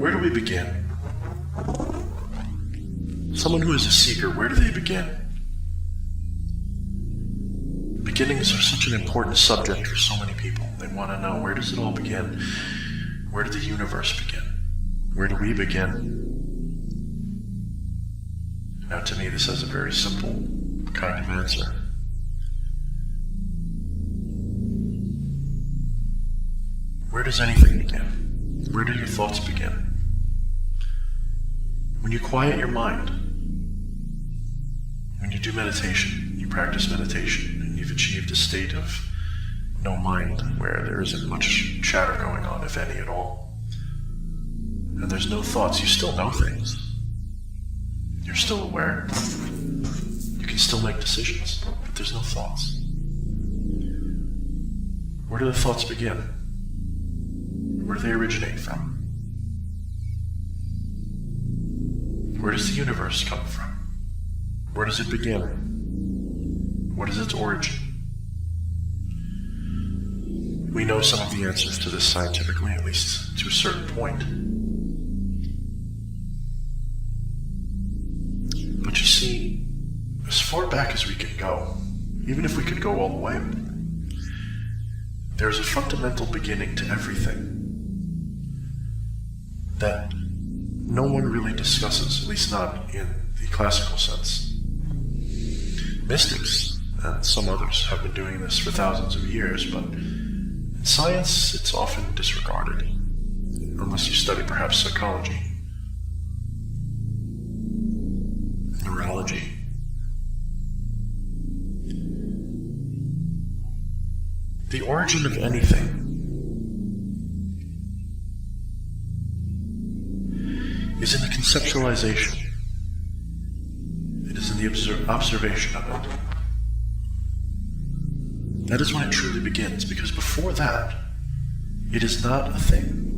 Where do we begin? Someone who is a seeker, where do they begin? Beginnings are such an important subject for so many people. They want to know, where does it all begin? Where did the universe begin? Where do we begin? Now, to me, this has a very simple kind of answer. Where does anything begin? Where do your thoughts begin? When you quiet your mind, when you do meditation, you practice meditation, and you've achieved a state of no mind where there isn't much chatter going on, if any at all, and there's no thoughts, you still know things. You're still aware. You can still make decisions, but there's no thoughts. Where do the thoughts begin? Where do they originate from? Where does the universe come from? Where does it begin? What is its origin? We know some of the answers to this scientifically, at least to a certain point. But you see, as far back as we can go, even if we could go all the way, there's a fundamental beginning to everything that no one really discusses, at least not in the classical sense. Mystics and some others have been doing this for thousands of years, but in science it's often disregarded, unless you study perhaps psychology, neurology. The origin of anything is in the conceptualization. It is in the observation of it. That is when it truly begins, because before that, it is not a thing.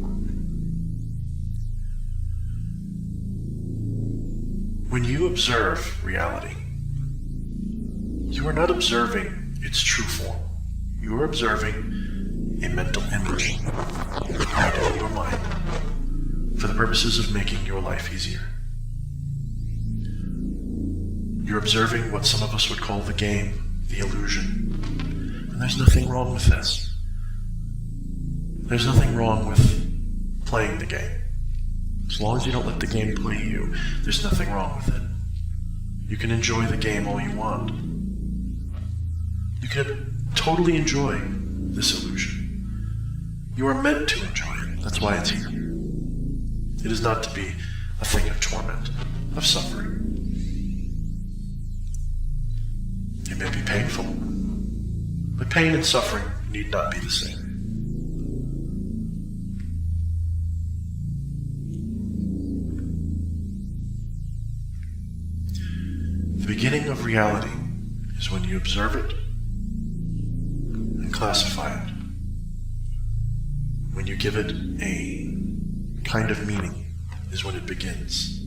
When you observe reality, you are not observing its true form. You are observing a mental image out of your mind for the purposes of making your life easier. You're observing what some of us would call the game, the illusion. And there's nothing wrong with this. There's nothing wrong with playing the game. As long as you don't let the game play you, there's nothing wrong with it. You can enjoy the game all you want. You can totally enjoy this illusion. You are meant to enjoy it. That's why it's here. It is not to be a thing of torment, of suffering. It may be painful, but pain and suffering need not be the same. The beginning of reality is when you observe it and classify it. When you give it a kind of meaning is when it begins.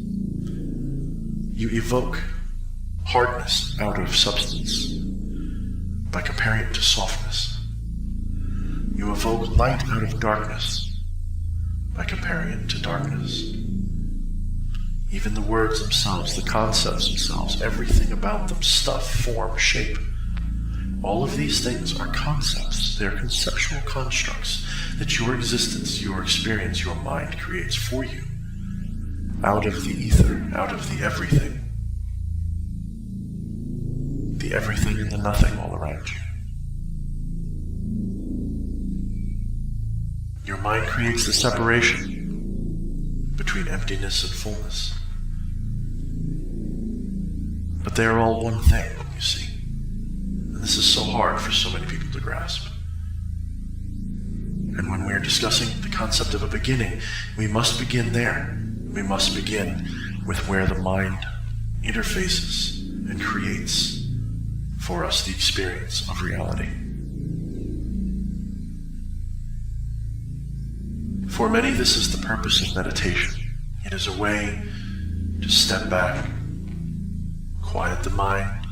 You evoke hardness out of substance by comparing it to softness. You evoke light out of darkness by comparing it to darkness. Even the words themselves, the concepts themselves, everything about them, stuff, form, shape, all of these things are concepts. They're conceptual constructs that your existence, your experience, your mind creates for you out of the ether, out of the everything. The everything and the nothing all around you. Your mind creates the separation between emptiness and fullness. But they are all one thing, you see. And this is so hard for so many people to grasp. And when we're discussing the concept of a beginning, we must begin there. We must begin with where the mind interfaces and creates for us the experience of reality. For many, this is the purpose of meditation. It is a way to step back, quiet the mind,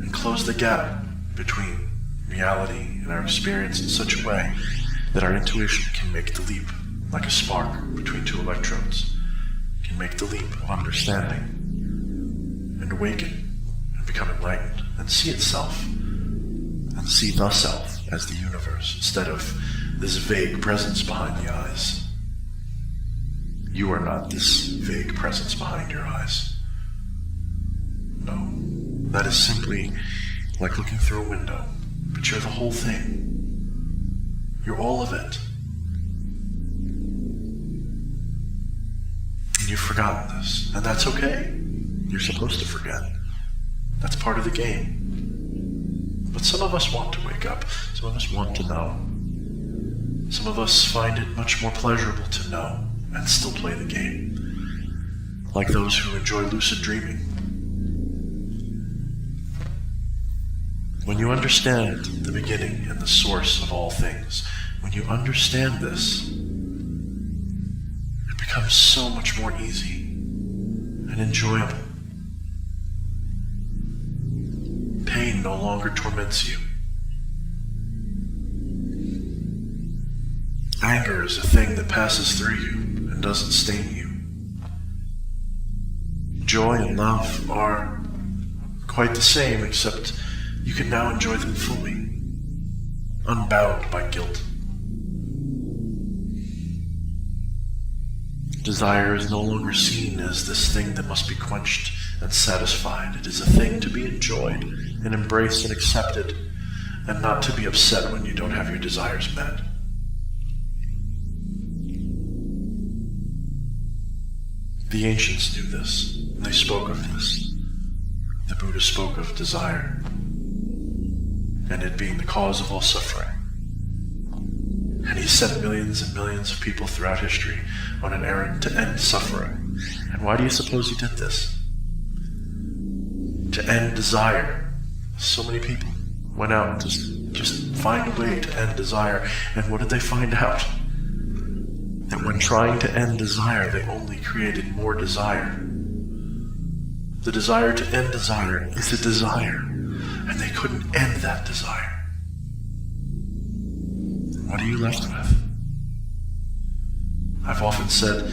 and close the gap between reality and our experience in such a way that our intuition can make the leap like a spark between two electrodes, can make the leap of understanding and awaken and become enlightened and see itself and see the self as the universe instead of this vague presence behind the eyes. You are not this vague presence behind your eyes. No, that is simply like looking through a window, but you're the whole thing. You're all of it. And you've forgotten this, and that's okay. You're supposed to forget. That's part of the game. But some of us want to wake up. Some of us want to know. Some of us find it much more pleasurable to know and still play the game. Like those who enjoy lucid dreaming. When you understand the beginning and the source of all things, when you understand this, it becomes so much more easy and enjoyable. Pain no longer torments you. Anger is a thing that passes through you and doesn't stain you. Joy and love are quite the same, except you can now enjoy them fully, unbound by guilt. Desire is no longer seen as this thing that must be quenched and satisfied. It is a thing to be enjoyed and embraced and accepted, and not to be upset when you don't have your desires met. The ancients knew this, and they spoke of this. The Buddha spoke of desire, and it being the cause of all suffering. And he sent millions and millions of people throughout history on an errand to end suffering. And why do you suppose he did this? To end desire. So many people went out to just find a way to end desire. And what did they find out? That when trying to end desire, they only created more desire. The desire to end desire is a desire, and they couldn't end that desire. What are you left with? I've often said,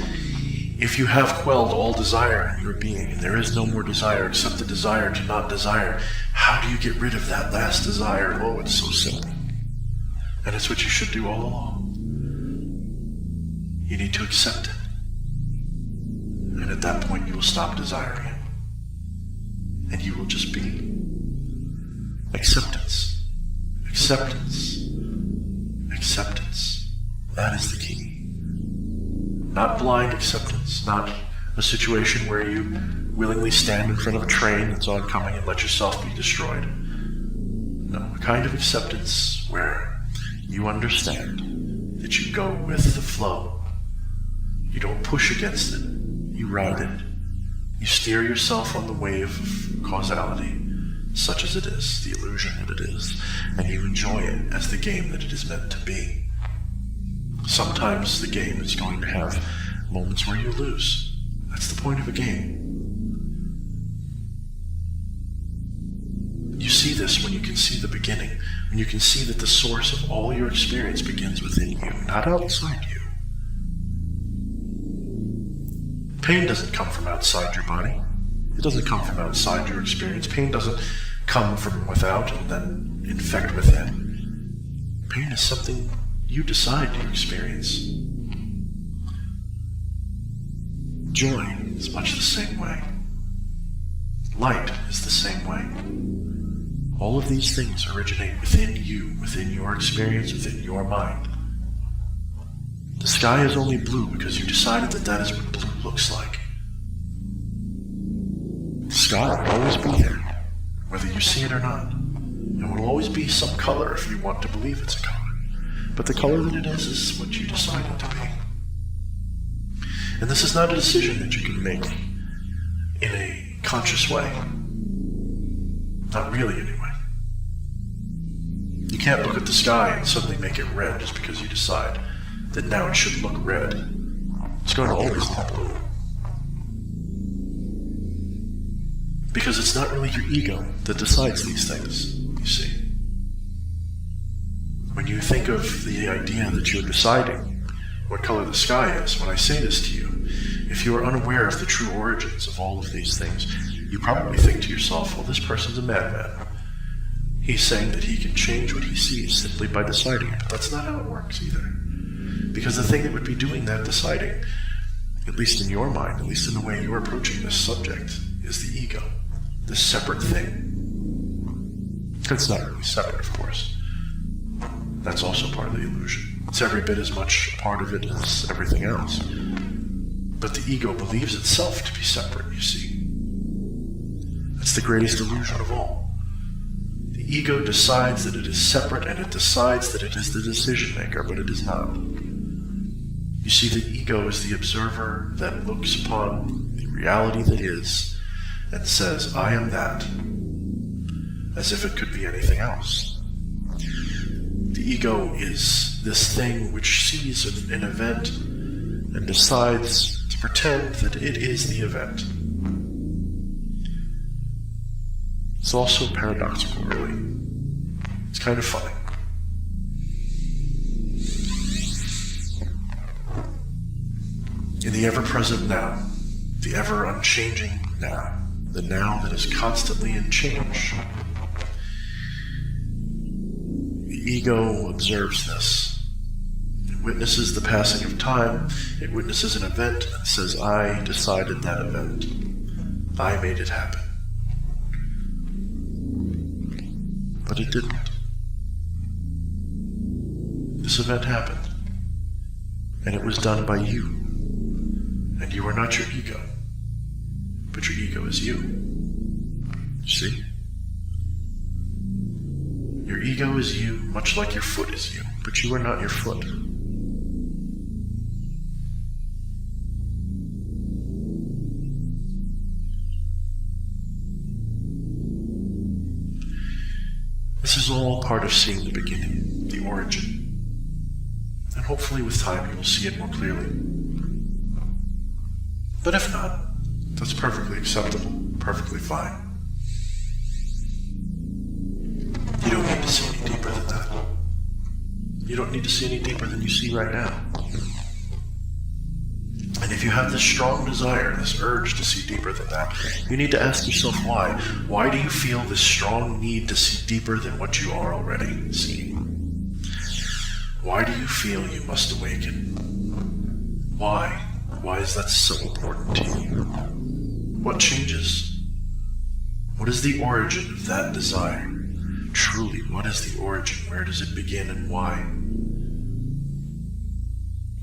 if you have quelled all desire in your being, and there is no more desire except the desire to not desire, how do you get rid of that last desire? Oh, it's so simple. And it's what you should do all along. You need to accept it. And at that point, you will stop desiring it. And you will just be. Acceptance. Acceptance. Acceptance. That is the key. Not blind acceptance, not a situation where you willingly stand in front of a train that's oncoming and let yourself be destroyed. No, a kind of acceptance where you understand that you go with the flow. You don't push against it. You ride it. You steer yourself on the wave of causality, such as it is, the illusion that it is, and you enjoy it as the game that it is meant to be. Sometimes the game is going to have moments where you lose. That's the point of a game. You see this when you can see the beginning, when you can see that the source of all your experience begins within you, not outside you. Pain doesn't come from outside your body. It doesn't come from outside your experience. Pain doesn't come from without and then infect within. Pain is something you decide to experience. Joy is much the same way. Light is the same way. All of these things originate within you, within your experience, within your mind. The sky is only blue because you decided that that is what blue looks like. The sky will always be there, whether you see it or not. It will always be some color if you want to believe it's a color. But the color that it is what you decide it to be. And this is not a decision that you can make in a conscious way. Not really, anyway. You can't look at the sky and suddenly make it red just because you decide that now it should look red. It's going to always look blue. Because it's not really your ego that decides these things, you see. When you think of the idea that you're deciding what color the sky is when I say this to you. If you are unaware of the true origins of all of these things, you probably think to yourself, well, this person's a madman. He's saying that he can change what he sees simply by deciding it. But that's not how it works either. Because the thing that would be doing that deciding, at least in your mind, at least in the way you're approaching this subject, is the ego, this separate thing. It's not really separate, of course. That's also part of the illusion. It's every bit as much a part of it as everything else. But the ego believes itself to be separate, you see. That's the greatest illusion of all. The ego decides that it is separate, and it decides that it is the decision maker, but it is not. You see, the ego is the observer that looks upon the reality that is and says, I am that, as if it could be anything else. The ego is this thing which sees an event and decides to pretend that it is the event. It's also paradoxical, really. It's kind of funny. In the ever-present now, the ever-unchanging now, the now that is constantly in change, the ego observes this. It witnesses the passing of time, it witnesses an event and says, I decided that event. I made it happen. But it didn't. This event happened, and it was done by you. And you are not your ego, but your ego is you. See? Your ego is you, much like your foot is you, but you are not your foot. This is all part of seeing the beginning, the origin. And hopefully with time you will see it more clearly. But if not, that's perfectly acceptable, perfectly fine. You don't need to see any deeper than that. You don't need to see any deeper than you see right now. And if you have this strong desire, this urge to see deeper than that, you need to ask yourself why. Why do you feel this strong need to see deeper than what you are already seeing? Why do you feel you must awaken? Why? Why is that so important to you? What changes? What is the origin of that desire? Truly, what is the origin? Where does it begin and why?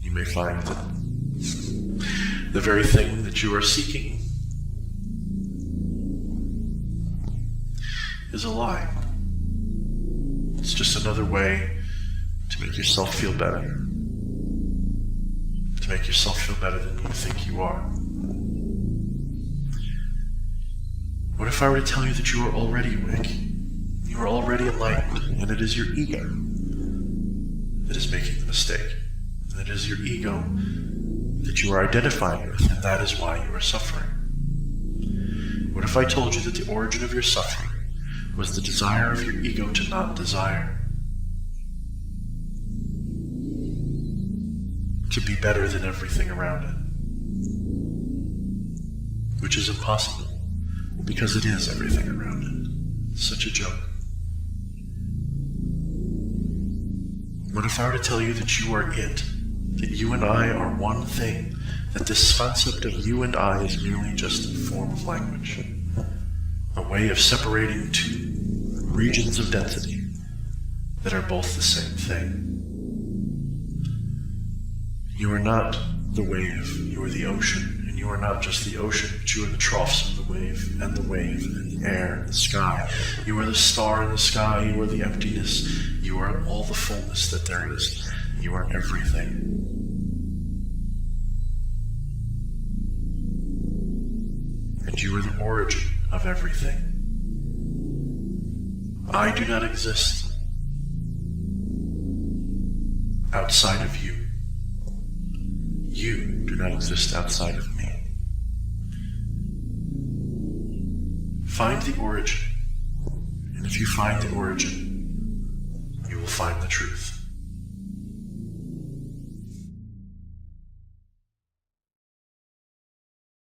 You may find that the very thing that you are seeking is a lie. It's just another way to make yourself feel better. To make yourself feel better than you think you are. What if I were to tell you that you are already awake? You are already enlightened, and it is your ego that is making the mistake. And it is your ego that you are identifying with, and that is why you are suffering. What if I told you that the origin of your suffering was the desire of your ego to not desire? To be better than everything around it. Which is impossible, because it is everything around it. It's such a joke. What if I were to tell you that you are it? That you and I are one thing, that this concept of you and I is merely just a form of language, a way of separating two regions of density that are both the same thing. You are not the wave, you are the ocean, and you are not just the ocean, but you are the troughs of the wave, and the air, and the sky. You are the star in the sky, you are the emptiness, you are all the fullness that there is. You are everything. And you are the origin of everything. I do not exist outside of you. You do not exist outside of me. Find the origin, and if you find the origin, you will find the truth.